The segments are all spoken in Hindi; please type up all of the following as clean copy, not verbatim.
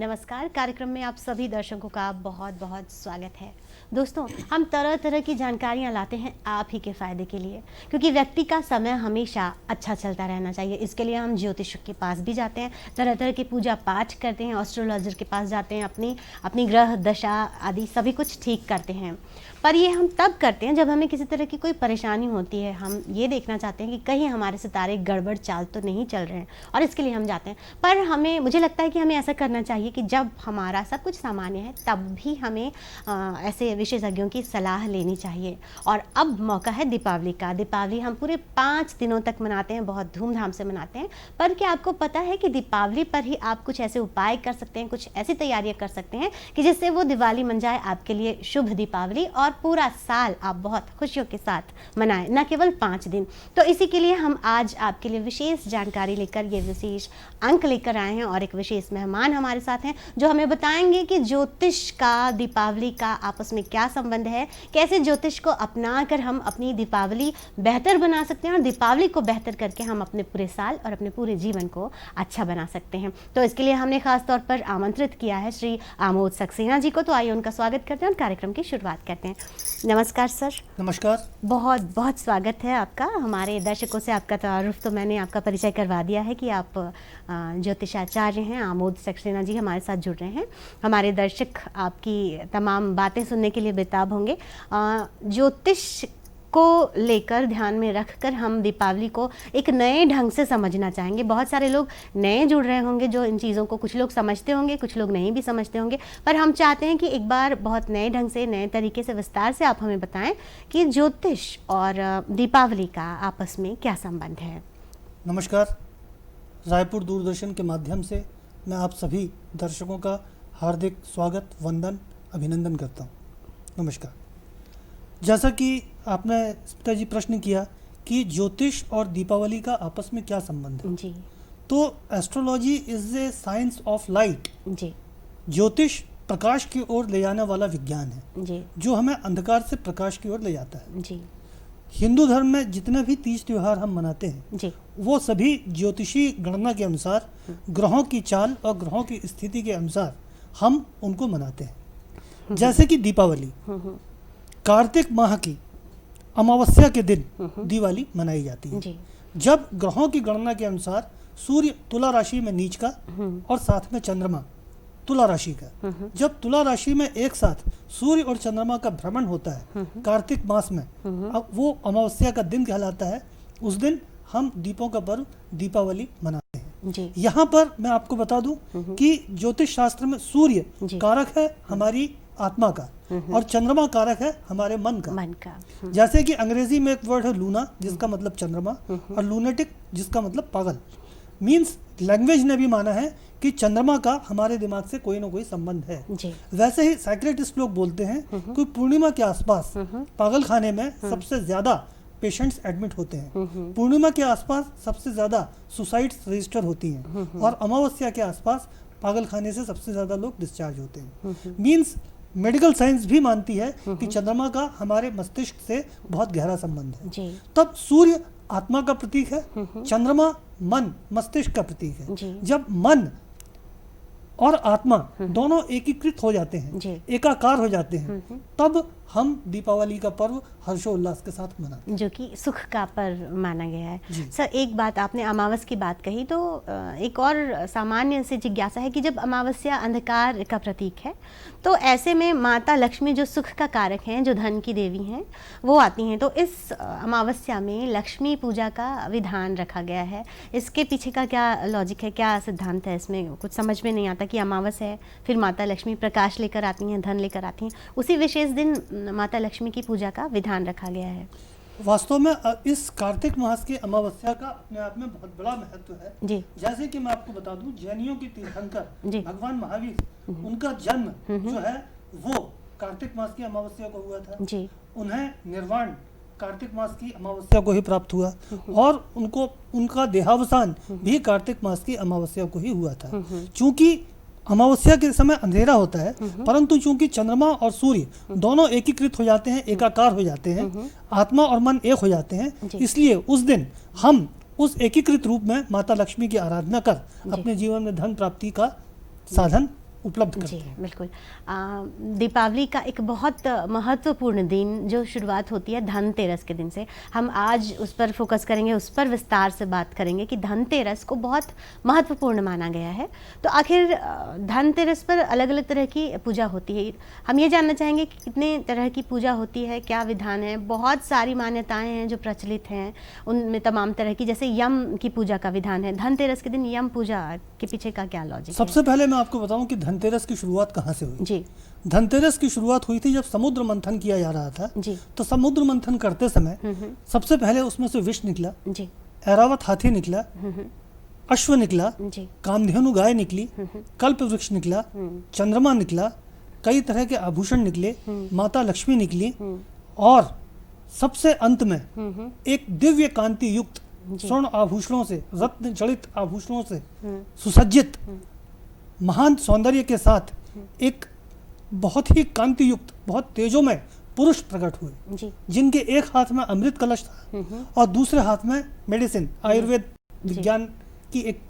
नमस्कार। कार्यक्रम में आप सभी दर्शकों का बहुत बहुत स्वागत है। दोस्तों, हम तरह तरह की जानकारियां लाते हैं आप ही के फ़ायदे के लिए, क्योंकि व्यक्ति का समय हमेशा अच्छा चलता रहना चाहिए। इसके लिए हम ज्योतिष के पास भी जाते हैं, तरह तरह की पूजा पाठ करते हैं, एस्ट्रोलॉजर के पास जाते हैं, अपनी ग्रह दशा आदि सभी कुछ ठीक करते हैं। पर ये हम तब करते हैं जब हमें किसी तरह की कोई परेशानी होती है। हम ये देखना चाहते हैं कि कहीं हमारे सितारे गड़बड़ चाल तो नहीं चल रहे हैं, और इसके लिए हम जाते हैं। पर मुझे लगता है कि हमें ऐसा करना चाहिए कि जब हमारा सब कुछ सामान्य है तब भी हमें ऐसे विशेषज्ञों की सलाह लेनी चाहिए। और अब मौका है दीपावली का। दीपावली हम पूरे 5 दिनों तक मनाते हैं, बहुत धूमधाम से मनाते हैं। पर क्या आपको पता है कि दीपावली पर ही आप कुछ ऐसे उपाय कर सकते हैं, कुछ ऐसी तैयारियां कर सकते हैं कि जिससे वो दिवाली बन जाए आपके लिए शुभ दीपावली, और पूरा साल आप बहुत खुशियों के साथ मनाएं, न केवल 5 दिन। तो इसी के लिए हम आज आपके लिए विशेष जानकारी लेकर, ये विशेष अंक लेकर आए हैं, और एक विशेष मेहमान हमारे साथ हैं जो हमें बताएंगे कि ज्योतिष का दीपावली का आपस में क्या संबंध है, कैसे ज्योतिष को अपनाकर हम अपनी दीपावली बेहतर बना सकते हैं, और दीपावली को बेहतर करके हम अपने पूरे साल और अपने पूरे जीवन को अच्छा बना सकते हैं। तो इसके लिए हमने खास तौर पर आमंत्रित किया है श्री आमोद सक्सेना जी को। तो आइए उनका स्वागत करते हैं और कार्यक्रम की शुरुआत करते हैं। नमस्कार सर। नमस्कार। बहुत बहुत स्वागत है आपका। हमारे दर्शकों से आपका तारुफ तो मैंने आपका परिचय करवा दिया है कि आप ज्योतिषाचार्य हैं। आमोद सक्सेना जी हमारे साथ जुड़ रहे हैं। हमारे दर्शक आपकी तमाम बातें सुनने के लिए बेताब होंगे। ज्योतिष को लेकर ध्यान में रखकर हम दीपावली को एक नए ढंग से समझना चाहेंगे। बहुत सारे लोग नए जुड़ रहे होंगे जो इन चीज़ों को, कुछ लोग समझते होंगे, कुछ लोग नहीं भी समझते होंगे। पर हम चाहते हैं कि एक बार बहुत नए ढंग से, नए तरीके से, विस्तार से आप हमें बताएं कि ज्योतिष और दीपावली का आपस में क्या संबंध है। नमस्कार। रायपुर दूरदर्शन के माध्यम से मैं आप सभी दर्शकों का हार्दिक स्वागत, वंदन, अभिनंदन करता हूँ। नमस्कार। जैसा कि आपने पिताजी प्रश्न किया कि ज्योतिष और दीपावली का आपस में क्या संबंध है, जी। तो astrology is a science of light. जी। ज्योतिष प्रकाश की ओर ले जाने वाला विज्ञान है, जी। जो हमें अंधकार से प्रकाश की ओर ले जाता है। जी। हिंदू धर्म में जितने भी तीज त्योहार हम मनाते हैं, जी। वो सभी ज्योतिषी गणना के अनुसार, ग्रहों की चाल और ग्रहों की स्थिति के अनुसार हम उनको मनाते हैं। जैसे कि दीपावली कार्तिक माह की अमावस्या के दिन दिवाली मनाई जाती है। जी। जब ग्रहों की गणना के अनुसार सूर्य तुला राशि में नीच का और साथ में चंद्रमा तुला राशि का, जब तुला राशि में एक साथ सूर्य और चंद्रमा का भ्रमण होता है कार्तिक मास में, अब वो अमावस्या का दिन कहलाता है। उस दिन हम दीपों का पर्व दीपावली मनाते हैं। जी। यहाँ पर मैं आपको बता दूं कि ज्योतिष शास्त्र में सूर्य कारक है हमारी आत्मा का, और चंद्रमा कारक है हमारे मन का। जैसे कि अंग्रेजी में एक वर्ड है लूना, जिसका मतलब चंद्रमा, और लूनेटिक, जिसका मतलब पागल। मीन्स लैंग्वेज ने भी माना है कि चंद्रमा का हमारे दिमाग से कोई ना कोई संबंध है। जी। वैसे ही साइकियाट्रिस्ट लोग बोलते हैं कि पूर्णिमा के आसपास पागल खाने में सबसे ज्यादा पेशेंट्स एडमिट होते हैं। पूर्णिमा के आसपास सबसे ज्यादा सुसाइड्स रजिस्टर होती हैं, और अमावस्या के आसपास पागल खाने से सबसे ज्यादा लोग डिस्चार्ज होते हैं। मीन्स मेडिकल साइंस भी मानती है कि चंद्रमा का हमारे मस्तिष्क से बहुत गहरा संबंध है। जी। तब सूर्य आत्मा का प्रतीक है, चंद्रमा मन, मस्तिष्क का प्रतीक है। जब मन और आत्मा दोनों एकीकृत हो जाते हैं, एकाकार हो जाते हैं, तब हम दीपावली का पर्व हर्षोल्लास के साथ मनाते हैं, जो कि सुख का पर्व माना गया है। सर, एक बात आपने अमावस की बात कही, तो एक और सामान्य से जिज्ञासा है कि जब अमावस्या अंधकार का प्रतीक है, तो ऐसे में माता लक्ष्मी जो सुख का कारक हैं, जो धन की देवी हैं, वो आती हैं। तो इस अमावस्या में लक्ष्मी पूजा का विधान रखा गया है। इसके पीछे का क्या लॉजिक है, क्या सिद्धांत है? इसमें कुछ समझ में नहीं आता कि अमावस है, फिर माता लक्ष्मी प्रकाश लेकर आती हैं, धन लेकर आती हैं, उसी विशेष दिन माता लक्ष्मी की पूजा का विधान रखा गया है। वास्तव में इस कार्तिक मास की अमावस्या का अपने आप में बहुत बड़ा महत्व है। जी। जैसे कि मैं आपको बता दूं, जैनियों की तीर्थंकर भगवान महावीर, उनका जन्म जो है वो कार्तिक मास की अमावस्या को हुआ था। जी। उन्हें निर्वाण कार्तिक मास की अमावस्या को ही प्राप्त हुआ, और उनका देहावसान भी कार्तिक मास की अमावस्या को ही हुआ था। चूंकि अमावस्या के समय अंधेरा होता है, परंतु चूंकि चंद्रमा और सूर्य दोनों एकीकृत हो जाते हैं, एकाकार हो जाते हैं, आत्मा और मन एक हो जाते हैं, इसलिए उस दिन हम उस एकीकृत रूप में माता लक्ष्मी की आराधना कर अपने जीवन में धन प्राप्ति का साधन उपलब्ध करते जी हैं। बिल्कुल। दीपावली का एक बहुत महत्वपूर्ण दिन जो शुरुआत होती है धनतेरस के दिन से, हम आज उस पर फोकस करेंगे, उस पर विस्तार से बात करेंगे कि धनतेरस को बहुत महत्वपूर्ण माना गया है। तो आखिर धनतेरस पर अलग अलग तरह की पूजा होती है, हम ये जानना चाहेंगे कि कितने तरह की पूजा होती है, क्या विधान है। बहुत सारी मान्यताएं हैं जो प्रचलित हैं, उनमें तमाम तरह की, जैसे यम की पूजा का विधान है। धनतेरस के दिन यम पूजा के पीछे का क्या लॉजिक है? सबसे पहले मैं आपको बताऊं कि धनतेरस की शुरुआत कहाँ से हुई। जी। धनतेरस की शुरुआत हुई थी जब समुद्र मंथन किया जा रहा था। जी। तो समुद्र मंथन करते समय सबसे पहले उसमें से विष निकला, जी। ऐरावत हाथी निकला, अश्व निकला, जी। कामधेनु गाय निकली, कल्प वृक्ष निकला, चंद्रमा निकला, कई तरह के आभूषण निकले, माता लक्ष्मी निकली, और सबसे अंत में एक दिव्य कांति युक्त स्वर्ण आभूषणों से, रत्न जड़ित आभूषणों से सुसज्जित महान सौंदर्य के साथ एक बहुत ही कांति युक्त, बहुत तेजोमय पुरुष प्रकट हुए, जी। जिनके एक हाथ में अमृत कलश था और दूसरे हाथ में मेडिसिन, आयुर्वेद विज्ञान की एक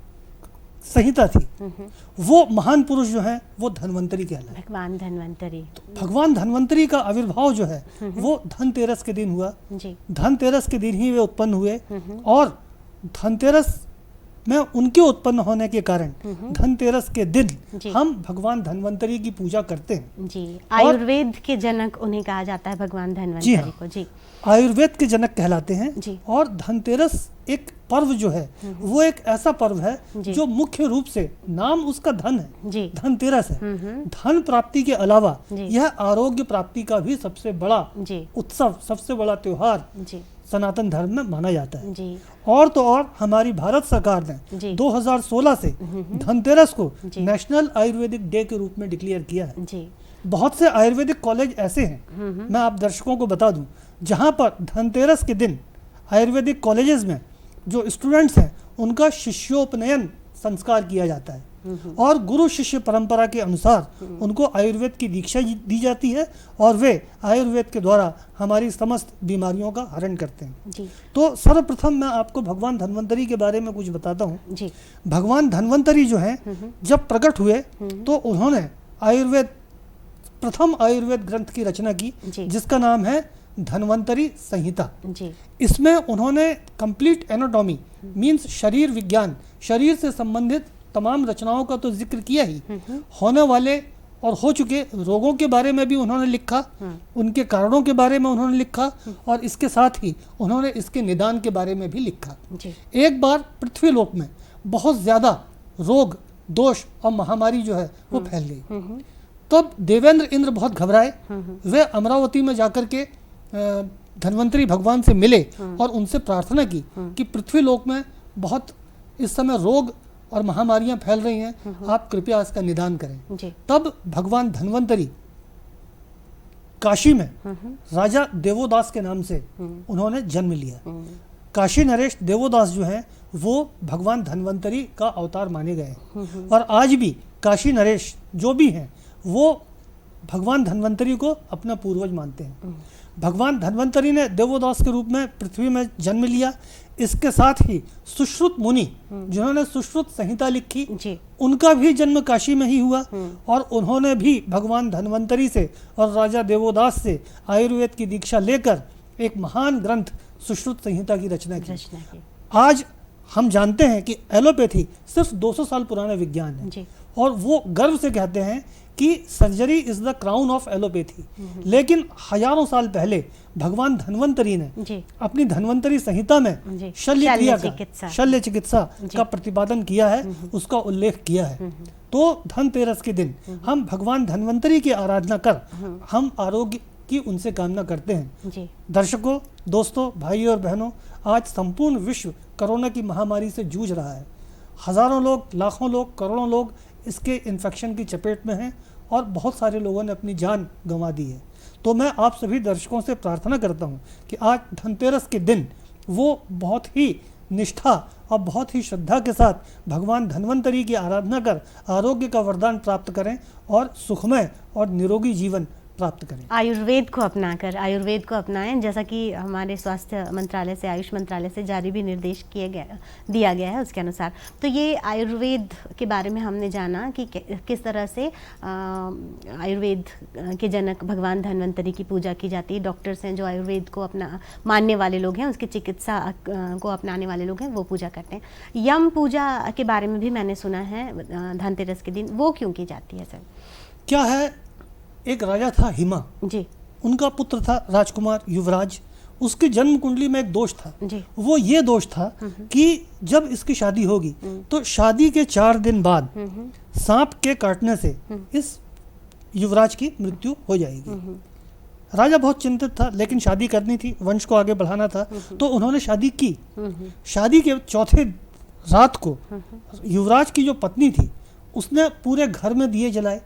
संहिता थी। वो महान पुरुष जो है वो धन्वंतरी कहलाए, भगवान धन्वंतरी। तो भगवान धन्वंतरी का आविर्भाव जो है वो धनतेरस के दिन हुआ। जी। धनतेरस के दिन ही वे उत्पन्न हुए, और धनतेरस में उनके उत्पन्न होने के कारण धनतेरस के दिन हम भगवान धन्वंतरी की पूजा करते हैं। जी। आयुर्वेद के जनक उन्हें कहा जाता है, भगवान धन्वंतरी को। जी। आयुर्वेद के जनक कहलाते हैं। जी। और धनतेरस एक पर्व जो है वो एक ऐसा पर्व है जो मुख्य रूप से नाम उसका धन है। जी। धनतेरस है। धन प्राप्ति के अलावा यह आरोग्य प्राप्ति का भी सबसे बड़ा उत्सव, सबसे बड़ा त्योहार सनातन धर्म में माना जाता है। जी। और तो और हमारी भारत सरकार ने 2016 से धनतेरस को नेशनल आयुर्वेदिक डे के रूप में डिक्लेयर किया है। जी। बहुत से आयुर्वेदिक कॉलेज ऐसे हैं, मैं आप दर्शकों को बता दूं, जहां पर धनतेरस के दिन आयुर्वेदिक कॉलेजेस में जो स्टूडेंट्स हैं उनका शिष्योपनयन संस्कार किया जाता है, और गुरु शिष्य परंपरा के अनुसार उनको आयुर्वेद की दीक्षा दी जाती है, और वे आयुर्वेद के द्वारा हमारी समस्त बीमारियों का हरण करते हैं। जी। तो सर्वप्रथम मैं आपको भगवान धन्वंतरी के बारे में कुछ बताता हूँ। जी। भगवान धन्वंतरी जो है जब प्रकट हुए तो उन्होंने प्रथम आयुर्वेद ग्रंथ की रचना की, जिसका नाम है धन्वंतरी संहिता। जी। इसमें उन्होंने कंप्लीट एनाटॉमी मींस शरीर विज्ञान, शरीर से संबंधित तमाम रचनाओं का तो जिक्र किया ही, होने वाले और हो चुके रोगों के बारे में भी उन्होंने लिखा, उनके कारणों के बारे में उन्होंने लिखा, और इसके साथ ही उन्होंने इसके निदान के बारे में भी लिखा। एक बार पृथ्वीलोक में बहुत ज़्यादा रोग, दोष और महामारी जो है वो फैल गई। तब देवेंद्र इंद्र बहुत घबराए, वे अमरावती में जाकर के धन्वंतरी भगवान से मिले और उनसे प्रार्थना की कि पृथ्वीलोक में बहुत इस समय रोग और महामारियां फैल रही हैं, आप कृपया इसका निदान करें। तब भगवान धन्वंतरी काशी में राजा देवोदास के नाम से उन्होंने जन्म लिया। काशी नरेश देवोदास जो हैं वो भगवान धन्वंतरी का अवतार माने गए, और आज भी काशी नरेश जो भी हैं वो भगवान धन्वंतरी को अपना पूर्वज मानते हैं। भगवान धन्वंतरी ने देवोदास के रूप में पृथ्वी में जन्म लिया। इसके साथ ही सुश्रुत मुनि जिन्होंने सुश्रुत संहिता लिखी, उनका भी जन्म काशी में ही हुआ, और उन्होंने भी भगवान धन्वंतरी से और राजा देवोदास से आयुर्वेद की दीक्षा लेकर एक महान ग्रंथ सुश्रुत संहिता की रचना की। आज हम जानते हैं कि एलोपैथी सिर्फ 200 साल पुराना विज्ञान है, और वो गर्व से कहते हैं कि surgery is the crown of allopathy. लेकिन हजारों साल पहले भगवान धन्वंतरी ने अपनी धन्वंतरी संहिता में शल्य चिकित्सा का प्रतिपादन किया है, उसका उल्लेख किया है। तो धनतेरस के दिन हम भगवान धन्वंतरी की आराधना कर हम आरोग्य की उनसे कामना करते हैं। दर्शकों, दोस्तों, भाइयों और बहनों, आज संपूर्ण विश्व कोरोना की महामारी से जूझ रहा है। हजारों लोग, लाखों लोग, करोड़ों लोग इसके इन्फेक्शन की चपेट में हैं, और बहुत सारे लोगों ने अपनी जान गंवा दी है। तो मैं आप सभी दर्शकों से प्रार्थना करता हूं कि आज धनतेरस के दिन वो बहुत ही निष्ठा और बहुत ही श्रद्धा के साथ भगवान धन्वंतरी की आराधना कर आरोग्य का वरदान प्राप्त करें और सुखमय और निरोगी जीवन प्राप्त करें। आयुर्वेद को अपनाएं, जैसा कि हमारे स्वास्थ्य मंत्रालय से, आयुष मंत्रालय से जारी भी निर्देश दिया गया है उसके अनुसार। तो ये आयुर्वेद के बारे में हमने जाना कि किस तरह से आयुर्वेद के जनक भगवान धन्वंतरी की पूजा की जाती है। डॉक्टर्स हैं जो आयुर्वेद को अपना मानने वाले लोग हैं, उसकी चिकित्सा को अपनाने वाले लोग हैं, वो पूजा करते हैं। यम पूजा के बारे में भी मैंने सुना है धनतेरस के दिन, वो क्यों की जाती है सर? क्या है, एक राजा था हिमा जी, उनका पुत्र था राजकुमार युवराज। उसकी जन्म कुंडली में एक दोष था जी। वो ये दोष था कि जब इसकी शादी होगी तो शादी के 4 दिन बाद सांप के काटने से इस युवराज की मृत्यु हो जाएगी। राजा बहुत चिंतित था, लेकिन शादी करनी थी, वंश को आगे बढ़ाना था, तो उन्होंने शादी की। शादी के चौथे रात को युवराज की जो पत्नी थी उसने पूरे घर में दिए जलाए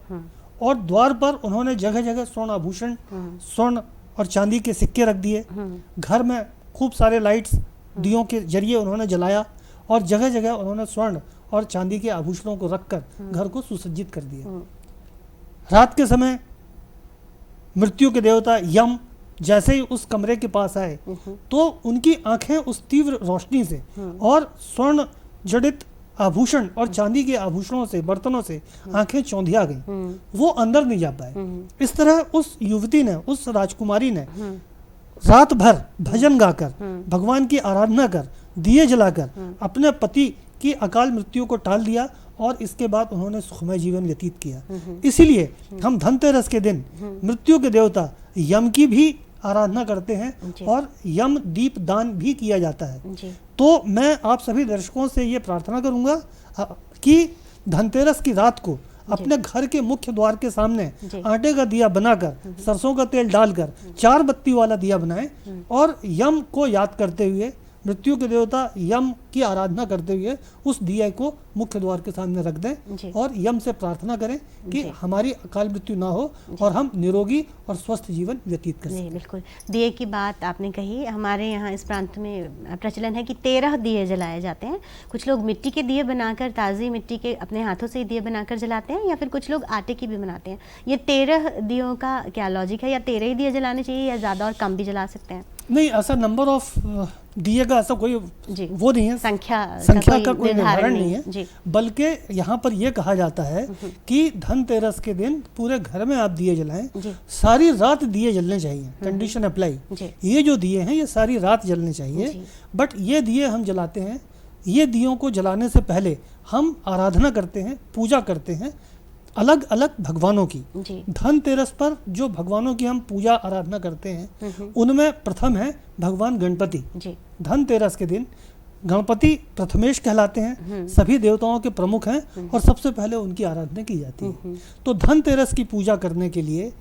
और द्वार पर उन्होंने जगह जगह स्वर्ण आभूषण, स्वर्ण और चांदी के सिक्के रख दिए। घर में खूब सारे लाइट्स दियों के जरिए उन्होंने जलाया और जगह जगह उन्होंने स्वर्ण और चांदी के आभूषणों को रखकर घर को सुसज्जित कर दिया। रात के समय मृत्यु के देवता यम जैसे ही उस कमरे के पास आए तो उनकी आंखें उस तीव्र रोशनी से और स्वर्ण जड़ित आभूषण और चांदी के आभूषणों से, बर्तनों से आंखें चौंधिया गईं। वो अंदर नहीं जा पाए। इस तरह उस युवती ने, उस राजकुमारी ने रात भर भजन गाकर, भगवान की आराधना कर, दिए जलाकर अपने पति की अकाल मृत्यु को टाल दिया और इसके बाद उन्होंने सुखमय जीवन व्यतीत किया। इसीलिए हम धनतेरस के दिन मृत्यु के देवता यम की भी आराधना करते हैं और यम दीप दान भी किया जाता है। तो मैं आप सभी दर्शकों से ये प्रार्थना करूंगा कि धनतेरस की रात को अपने घर के मुख्य द्वार के सामने आटे का दिया बनाकर, सरसों का तेल डालकर 4 बत्ती वाला दिया बनाएं और यम को याद करते हुए, मृत्यु के देवता यम की आराधना करते हुए उस दिया को मुख्य द्वार के सामने रख दें और यम से प्रार्थना करें कि हमारी अकाल मृत्यु ना हो और हम निरोगी और स्वस्थ जीवन व्यतीत कर सकें। बिल्कुल, दिए की बात आपने कही। हमारे यहाँ इस प्रांत में प्रचलन है कि 13 दिए जलाए जाते हैं। कुछ लोग मिट्टी के दिए बनाकर, ताज़ी मिट्टी के अपने हाथों से दिए बनाकर जलाते हैं, या फिर कुछ लोग आटे की भी बनाते हैं। ये 13 दियों का क्या लॉजिक है, या 13 ही दिए जलाने चाहिए या ज़्यादा और कम भी जला सकते हैं? नहीं, ऐसा नंबर ऑफ दिए का ऐसा कोई वो नहीं है, संख्या का कोई निर्धारण नहीं है। बल्कि यहाँ पर यह कहा जाता है कि धनतेरस के दिन पूरे घर में आप दिए जलाएं, सारी रात दिए जलने चाहिए। कंडीशन अप्लाई, ये जो दिए हैं ये सारी रात जलने चाहिए। बट ये दिए हम जलाते हैं, ये दियों को जलाने से पहले हम आराधना करते हैं, पूजा करते हैं अलग अलग भगवानों की। धनतेरस पर जो भगवानों की हम पूजा आराधना करते हैं उनमें प्रथम है भगवान गणपति। धनतेरस के दिन गणपति प्रथमेश कहलाते हैं, सभी देवताओं के प्रमुख हैं और सबसे पहले उनकी आराधना की जाती है। तो धनतेरस की पूजा करने के लिए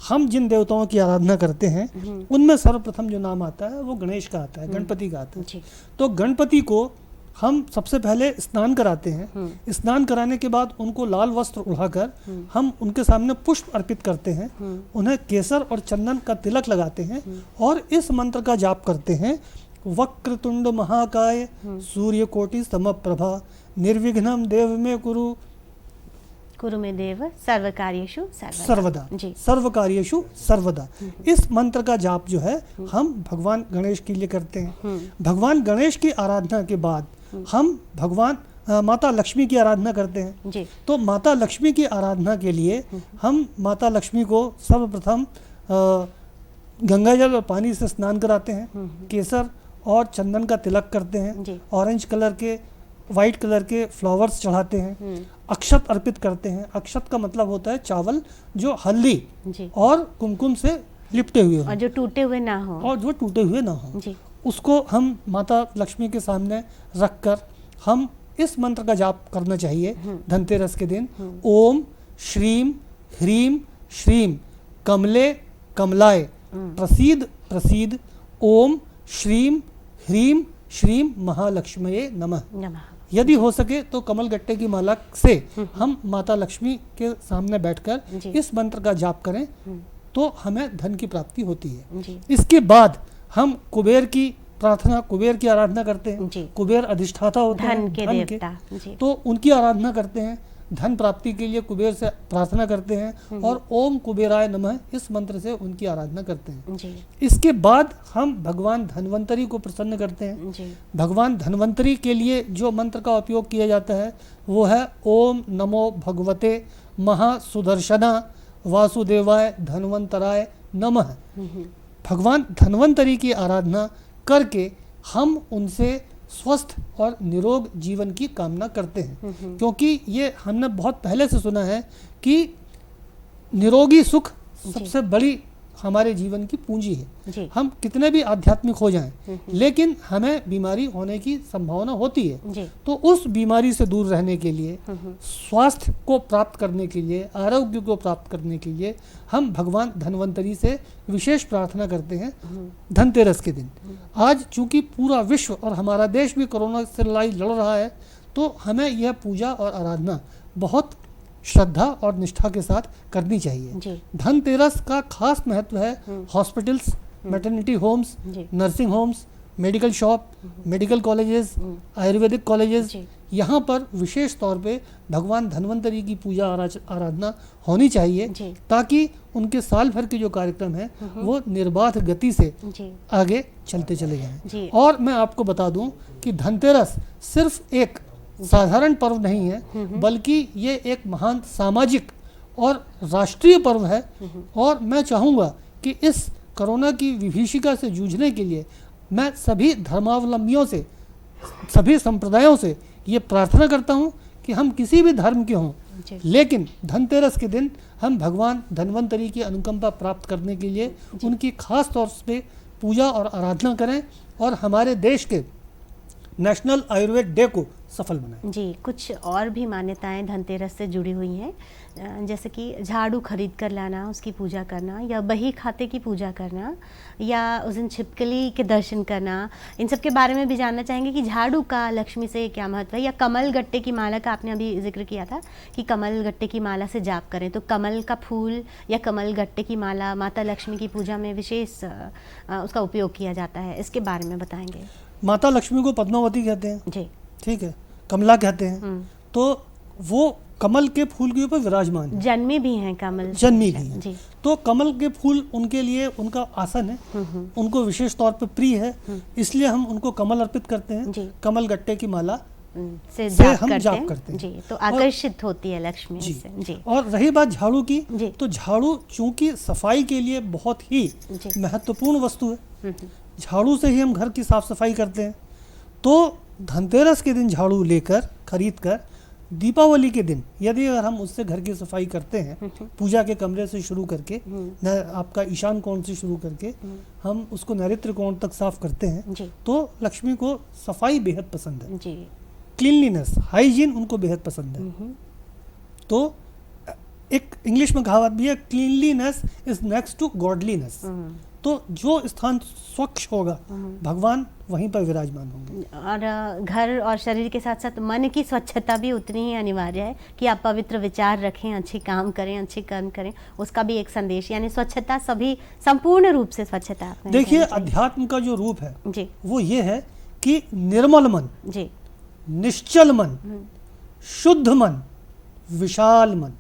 हम जिन देवताओं की आराधना करते हैं उनमें सर्वप्रथम जो नाम आता है वो गणेश का आता है, गणपति का आता है। तो गणपति को हम सबसे पहले स्नान कराते हैं। स्नान कराने के बाद उनको लाल वस्त्र उड़ाकर हम उनके सामने पुष्प अर्पित करते हैं, उन्हें केसर और चंदन का तिलक लगाते हैं और इस मंत्र का जाप करते हैं, वक्रतुंड महाकाय सूर्य कोटि समप्रभा निर्विघ्नं देव में कुरु में देव सर्वकार्येषु सर्वदा, सर्वकार्येषु सर्वदा। इस मंत्र का जाप जो है हम भगवान गणेश के लिए करते हैं। भगवान गणेश की आराधना के बाद हम भगवान माता लक्ष्मी की आराधना करते हैं। तो माता लक्ष्मी की आराधना के लिए हम माता लक्ष्मी को सर्वप्रथम गंगा जल और पानी से स्नान कराते हैं, केसर और चंदन का तिलक करते हैं, ऑरेंज कलर के, वाइट कलर के फ्लावर्स चढ़ाते हैं, अक्षत अर्पित करते हैं। अक्षत का मतलब होता है चावल जो हल्दी और कुमकुम से लिपटे हुए हो और जो टूटे हुए ना हो, उसको हम माता लक्ष्मी के सामने रखकर हम इस मंत्र का जाप करना चाहिए धनतेरस के दिन। ओम श्रीम ह्रीम श्रीम कमले कमलाय प्रसीद प्रसीद ओम श्रीम ह्रीम श्रीम महालक्ष्मये नमः। यदि हो सके तो कमल गट्टे की माला से हम माता लक्ष्मी के सामने बैठकर इस मंत्र का जाप करें तो हमें धन की प्राप्ति होती है। इसके बाद हम कुबेर की प्रार्थना, कुबेर की आराधना करते हैं। कुबेर अधिष्ठाता होते हैं धन के, तो उनकी आराधना करते हैं। धन प्राप्ति के लिए कुबेर से प्रार्थना करते हैं और ओम कुबेराय नमः इस मंत्र से उनकी आराधना करते हैं जी। इसके बाद हम भगवान धन्वंतरी को प्रसन्न करते हैं जी। भगवान धन्वंतरी के लिए जो मंत्र का उपयोग किया जाता है वो है ओम नमो भगवते महासुदर्शना वासुदेवाय धन्वंतराय नमः। भगवान धन्वंतरी की आराधना करके हम उनसे स्वस्थ और निरोग जीवन की कामना करते हैं क्योंकि ये हमने बहुत पहले से सुना है कि निरोगी सुख सबसे बड़ी हमारे जीवन की पूंजी है। हम कितने भी आध्यात्मिक हो जाएं लेकिन हमें बीमारी होने की संभावना होती है। तो उस बीमारी से दूर रहने के लिए, स्वास्थ्य को प्राप्त करने के लिए, आरोग्य को प्राप्त करने के लिए हम भगवान धन्वंतरी से विशेष प्रार्थना करते हैं धनतेरस के दिन। आज चूंकि पूरा विश्व और हमारा देश भी कोरोना से लड़ाई लड़ रहा है तो हमें यह पूजा और आराधना बहुत श्रद्धा और निष्ठा के साथ करनी चाहिए। धनतेरस का खास महत्व है hospitals, maternity homes, nursing homes, medical shop, medical colleges, ayurvedic colleges, यहाँ पर विशेष तौर पे भगवान धन्वंतरी की पूजा आराधना होनी चाहिए ताकि उनके साल भर के जो कार्यक्रम है वो निर्बाध गति से आगे चलते चले जाएं। और मैं आपको बता दूं कि धनतेरस सिर्फ एक साधारण पर्व नहीं है बल्कि ये एक महान सामाजिक और राष्ट्रीय पर्व है। और मैं चाहूँगा कि इस कोरोना की विभीषिका से जूझने के लिए मैं सभी धर्मावलंबियों से, सभी संप्रदायों से ये प्रार्थना करता हूँ कि हम किसी भी धर्म के हों लेकिन धनतेरस के दिन हम भगवान धन्वंतरी की अनुकंपा प्राप्त करने के लिए उनकी खास तौर पे पूजा और आराधना करें और हमारे देश के नेशनल आयुर्वेद डे को सफल बनाएं। जी, कुछ और भी मान्यताएं धनतेरस से जुड़ी हुई हैं, जैसे कि झाड़ू खरीद कर लाना, उसकी पूजा करना, या बही खाते की पूजा करना, या उस दिन छिपकली के दर्शन करना। इन सब के बारे में भी जानना चाहेंगे कि झाड़ू का लक्ष्मी से क्या महत्व है, या कमल गट्टे की माला का आपने अभी जिक्र किया था कि कमल गट्टे की माला से जाप करें, तो कमल का फूल या कमल गट्टे की माला माता लक्ष्मी की पूजा में विशेष उसका उपयोग किया जाता है, इसके बारे में बताएंगे। माता लक्ष्मी को पद्मावती कहते हैं जी, ठीक है, कमला कहते हैं, तो वो कमल के फूल के ऊपर विराजमान है, जन्मी भी हैं कमल, जन्मी भी हैं। तो कमल के फूल उनके लिए उनका आसन है, उनको विशेष तौर पे प्रिय है, इसलिए हम उनको कमल अर्पित करते हैं। कमल गट्टे की माला से हम जाप करते हैं जी, तो आकर्षित होती है लक्ष्मी से। जी। और रही बात झाड़ू की, तो झाड़ू चूंकि सफाई के लिए बहुत ही महत्वपूर्ण वस्तु है, झाड़ू से ही हम घर की साफ सफाई करते हैं। तो धनतेरस के दिन झाड़ू लेकर खरीद कर दीपावली के दिन यदि अगर हम उससे घर की सफाई करते हैं, पूजा के कमरे से शुरू करके आपका ईशान कोण से शुरू करके हम उसको नैऋत्य कोण तक साफ करते हैं, तो लक्ष्मी को सफाई बेहद पसंद है, क्लीनलीनेस, हाइजीन उनको बेहद पसंद है। तो एक इंग्लिश में कहावत भी है, cleanliness is next to godliness. तो जो स्थान स्वच्छ होगा भगवान वहीं पर विराजमान होंगे। और घर और शरीर के साथ साथ मन की स्वच्छता भी उतनी ही अनिवार्य है कि आप पवित्र विचार रखें, अच्छे काम करें, अच्छे कर्म करें, उसका भी एक संदेश, यानी स्वच्छता सभी संपूर्ण रूप से स्वच्छता। देखिए, अध्यात्म का जो रूप है जी, वो ये है कि निर्मल मन, जी, निश्चल मन, शुद्ध मन, विशाल मन,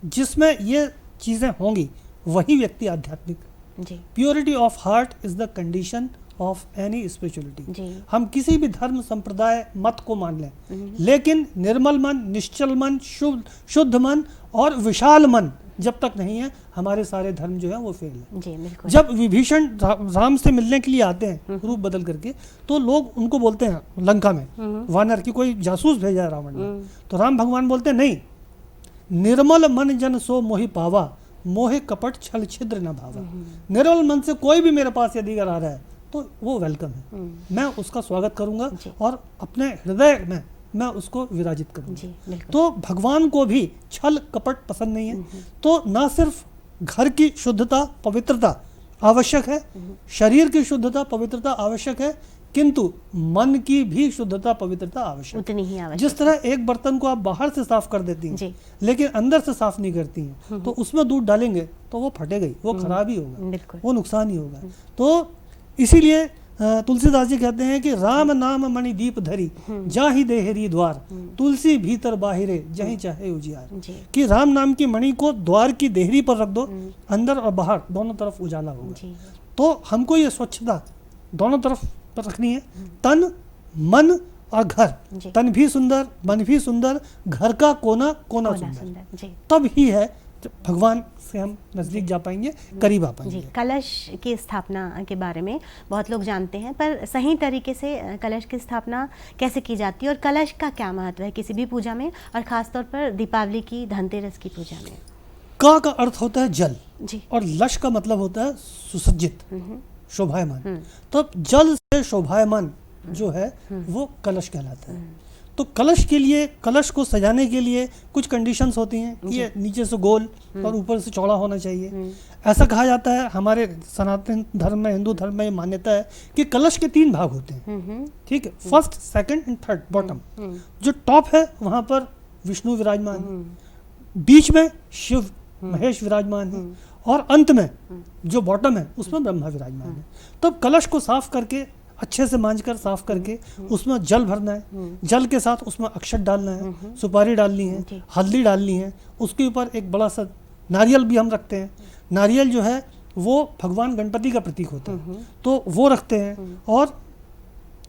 जिसमें ये चीजें होंगी वही व्यक्ति आध्यात्मिक। Purity of heart is the condition of any spirituality. हम किसी भी धर्म संप्रदाय मत को मान लें, लेकिन निर्मल मन, निश्चल मन, शुद्ध मन और विशाल मन जब तक नहीं है, हमारे सारे धर्म जो है वो फेल है। जी, बिल्कुल। जब विभीषण राम से मिलने के लिए आते हैं रूप बदल करके, तो लोग उनको बोलते हैं लंका में वानर की कोई जासूस भेजा है रावण ने, तो राम भगवान बोलते हैं नहीं, निर्मल मन जन सो मोहि पावा, मोहे कपट छल छिद्र न भावा। निर्मल मन से कोई भी मेरे पास यदि अगर आ रहा है तो वो वेलकम है, मैं उसका स्वागत करूंगा और अपने हृदय में मैं उसको विराजित करूंगा। तो भगवान को भी छल कपट पसंद नहीं है। तो ना सिर्फ घर की शुद्धता पवित्रता आवश्यक है, शरीर की शुद्धता पवित्रता आवश्यक है, किंतु मन की भी शुद्धता पवित्रता आवश्यक, उतनी ही आवश्यक। जिस तरह एक बर्तन को आप बाहर से साफ कर देती हैं लेकिन अंदर से साफ नहीं करती हैं, तो उसमें दूध डालेंगे तो वो फटेगा ही, वो खराब ही होगा, वो नुकसान ही होगा। तो इसीलिए तुलसीदास जी कहते हैं कि राम नाम मणि दीप धरी जाहि देहरी द्वार, तुलसी भीतर बाहिरे जहीं चाहे उजियार। कि राम नाम की मणि को द्वार की देहरी पर रख दो, अंदर और बाहर दोनों तरफ उजाला होगा। तो हमको ये स्वच्छता दोनों तरफ पर रखनी है, तन मन और घर। तन भी सुंदर, मन भी सुंदर, घर का कोना कोना सुंदर, तब ही है भगवान से हम नजदीक जा पाएंगे, करीब आ पाएंगे। कलश की स्थापना के बारे में बहुत लोग जानते हैं, पर सही तरीके से कलश की स्थापना कैसे की जाती है और कलश का क्या महत्व है किसी भी पूजा में, और खास तौर पर दीपावली की, धनतेरस की पूजा में? का अर्थ होता है जल जी, और लश का मतलब होता है सुसज्जित, शोभायमान। तो जल से शोभायमान जो है वो कलश कहलाता है। तो कलश के लिए, कलश को सजाने के लिए कुछ कंडीशंस होती हैं कि ये नीचे से गोल और ऊपर से चौड़ा होना चाहिए। ऐसा कहा जाता है, हमारे सनातन धर्म में, हिंदू धर्म में ये मान्यता है कि कलश के 3 भाग होते हैं, ठीक है, first, second and third, bottom. जो टॉप है वहां पर विष्णु विराजमान है, बीच में शिव महेश विराजमान है, और अंत में जो बॉटम है उसमें ब्रह्मा विराजमान है। तब कलश को साफ करके, अच्छे से मांज कर साफ करके उसमें जल भरना है, जल के साथ उसमें अक्षत डालना है, सुपारी डालनी है, हल्दी डालनी है, उसके ऊपर एक बड़ा सा नारियल भी हम रखते हैं। नारियल जो है वो भगवान गणपति का प्रतीक होता है, तो वो रखते हैं। और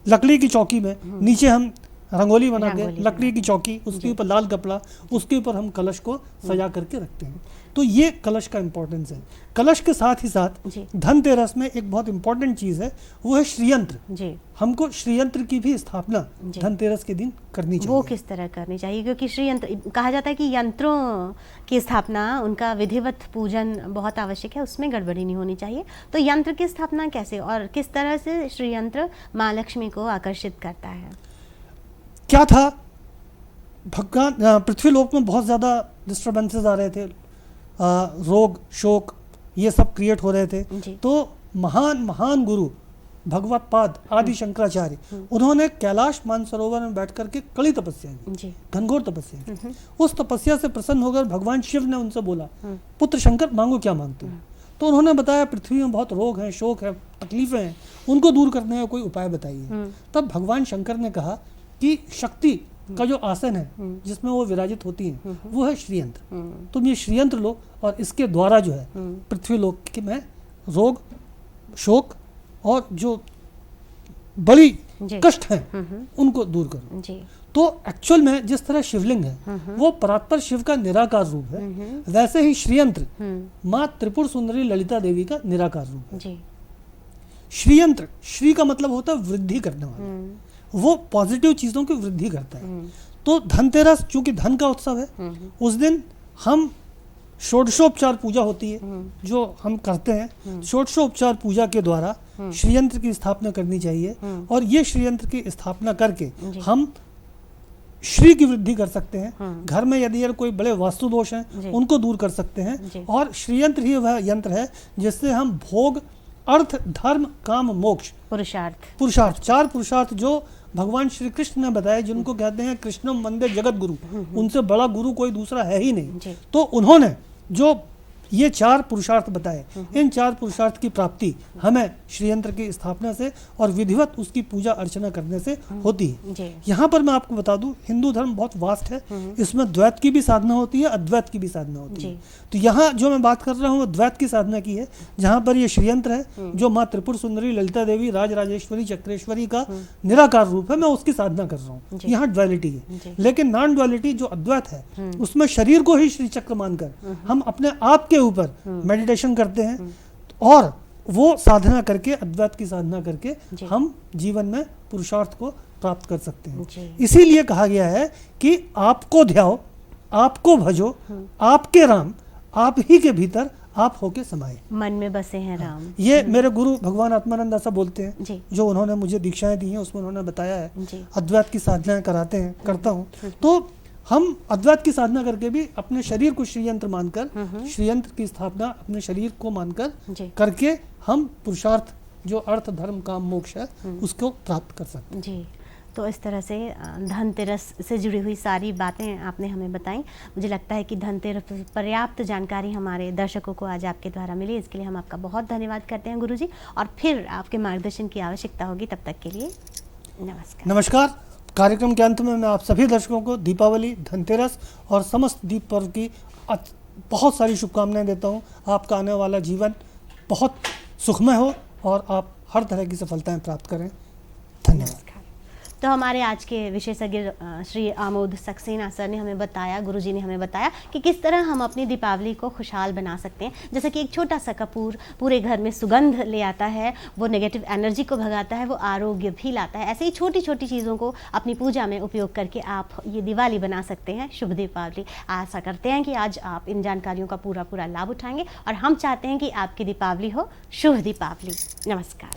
लकड़ी की चौकी में नीचे हम रंगोली बना के, लकड़ी की चौकी, उसके ऊपर लाल कपड़ा, उसके ऊपर हम कलश को सजा करके रखते हैं। तो ये कलश का इम्पोर्टेंस है। कलश के साथ ही साथ धनतेरस में एक बहुत इंपॉर्टेंट चीज है, वो है श्रीयंत्र। हमको श्रीयंत्र की भी स्थापना धनतेरस के दिन करनी चाहिए। वो किस तरह करनी चाहिए? क्योंकि श्रीयंत्र कहा जाता है कि यंत्रों की स्थापना, उनका विधिवत पूजन बहुत आवश्यक है, उसमें गड़बड़ी नहीं होनी चाहिए। तो यंत्र की स्थापना कैसे और किस तरह से श्रीयंत्र माँ लक्ष्मी को आकर्षित करता है? क्या था, भगवान पृथ्वी लोक में बहुत ज़्यादा डिस्टर्बेंसेस आ रहे थे, रोग शोक ये सब क्रिएट हो रहे थे। तो महान महान गुरु भगवत पाद आदि शंकराचार्य, उन्होंने कैलाश मानसरोवर में बैठ करके कड़ी तपस्या की, घनघोर तपस्या की। उस तपस्या से प्रसन्न होकर भगवान शिव ने उनसे बोला, पुत्र शंकर मांगो क्या मांगते हो? तो उन्होंने बताया पृथ्वी में बहुत रोग हैं, शोक है, तकलीफें हैं, उनको दूर करने का कोई उपाय बताइए। तब भगवान शंकर ने कहा कि शक्ति का जो आसन है जिसमें वो विराजित होती हैं वो है श्रीयंत्र। तुम ये श्रीयंत्र लो और इसके द्वारा जो है पृथ्वी लोक में रोग शोक और जो बड़ी कष्ट हैं उनको दूर करो। तो एक्चुअल में जिस तरह शिवलिंग है वो परात्पर शिव का निराकार रूप है, वैसे ही श्रीयंत्र माँ त्रिपुर सुंदरी ललिता देवी का निराकार रूप है। श्रीयंत्र, श्री का मतलब होता है वृद्धि करने वाला, वो पॉजिटिव चीजों की वृद्धि करता है। तो धनतेरस चूंकि धन का उत्सव है, उस दिन हम षोडशोपचार पूजा होती है जो हम करते हैं। षोडशोपचार पूजा के द्वारा श्रीयंत्र की स्थापना करनी चाहिए, और ये श्रीयंत्र की स्थापना करके हम श्री की वृद्धि कर सकते हैं। घर में यदि कोई बड़े वास्तु दोष हैं उनको दूर कर सकते हैं, और श्रीयंत्र ही वह यंत्र है जिससे हम भोग, अर्थ, धर्म, काम, मोक्ष, पुरुषार्थ 4 पुरुषार्थ जो भगवान श्री कृष्ण ने बताए, जिनको कहते हैं कृष्णम वंदे जगत गुरु, उनसे बड़ा गुरु कोई दूसरा है ही नहीं। तो उन्होंने जो ये 4 पुरुषार्थ बताए, इन 4 पुरुषार्थ की प्राप्ति हमें श्रीयंत्र की स्थापना से और विधिवत उसकी पूजा अर्चना करने से होती है। यहाँ पर मैं आपको बता दूं, हिंदू धर्म बहुत वास्ट है, इसमें द्वैत की भी साधना होती है, अद्वैत की भी साधना होती है। तो यहाँ जो मैं बात कर रहा हूँ वो द्वैत की साधना की है, जहाँ पर ये श्रीयंत्र है जो माँ त्रिपुर सुंदरी ललिता देवी राज राजेश्वरी चक्रेश्वरी का निराकार रूप है, मैं उसकी साधना कर रहा हूँ। यहाँ ड्युअलिटी है, लेकिन नॉन ड्युअलिटी जो अद्वैत है उसमें शरीर को ही श्री चक्र मानकर हम अपने आप के ऊपर मेडिटेशन करते हैं, और वो साधना करके, अद्वैत की साधना करके हम जीवन में पुरुषार्थ को प्राप्त कर सकते हैं। इसीलिए कहा गया है कि आपको ध्याओ, आपको भजो, आपके राम, आप ही के भीतर आप होके समाये, मन में बसे हैं राम। ये मेरे गुरु भगवान आत्मानंद ऐसा बोलते हैं, जो उन्होंने मुझे दीक्षाएं दी हैं उसमें उन्होंने बताया है। अद्वैत की साधनाएं कराते हैं, करता हूँ। तो हम अद्वैत की साधना करके भी अपने शरीर को श्रीयंत्र मानकर, श्रीयंत्र की स्थापना अपने शरीर को मानकर करके हम पुरुषार्थ जो अर्थ, धर्म, काम, मोक्ष है उसको प्राप्त कर सकते हैं। जी, तो इस तरह से धनतेरस से जुड़ी हुई सारी बातें आपने हमें बताई। मुझे लगता है कि धनतेरस पर पर्याप्त जानकारी हमारे दर्शकों को आज आपके द्वारा मिली, इसके लिए हम आपका बहुत धन्यवाद करते हैं गुरुजी, और फिर आपके मार्गदर्शन की आवश्यकता होगी, तब तक के लिए नमस्कार। नमस्कार। कार्यक्रम के अंत में मैं आप सभी दर्शकों को दीपावली, धनतेरस और समस्त दीप पर्व की बहुत सारी शुभकामनाएं देता हूं। आपका आने वाला जीवन बहुत सुखमय हो और आप हर तरह की सफलताएं प्राप्त करें। धन्यवाद। तो हमारे आज के विशेषज्ञ श्री आमोद सक्सेना सर ने हमें बताया, गुरुजी ने हमें बताया कि किस तरह हम अपनी दीपावली को खुशहाल बना सकते हैं। जैसे कि एक छोटा सा कपूर पूरे घर में सुगंध ले आता है, वो नेगेटिव एनर्जी को भगाता है, वो आरोग्य भी लाता है। ऐसे ही छोटी छोटी चीज़ों को अपनी पूजा में उपयोग करके आप ये दिवाली बना सकते हैं। शुभ दीपावली। आशा करते हैं कि आज आप इन जानकारियों का पूरा लाभ उठाएंगे, और हम चाहते हैं कि आपकी दीपावली हो शुभ दीपावली। नमस्कार।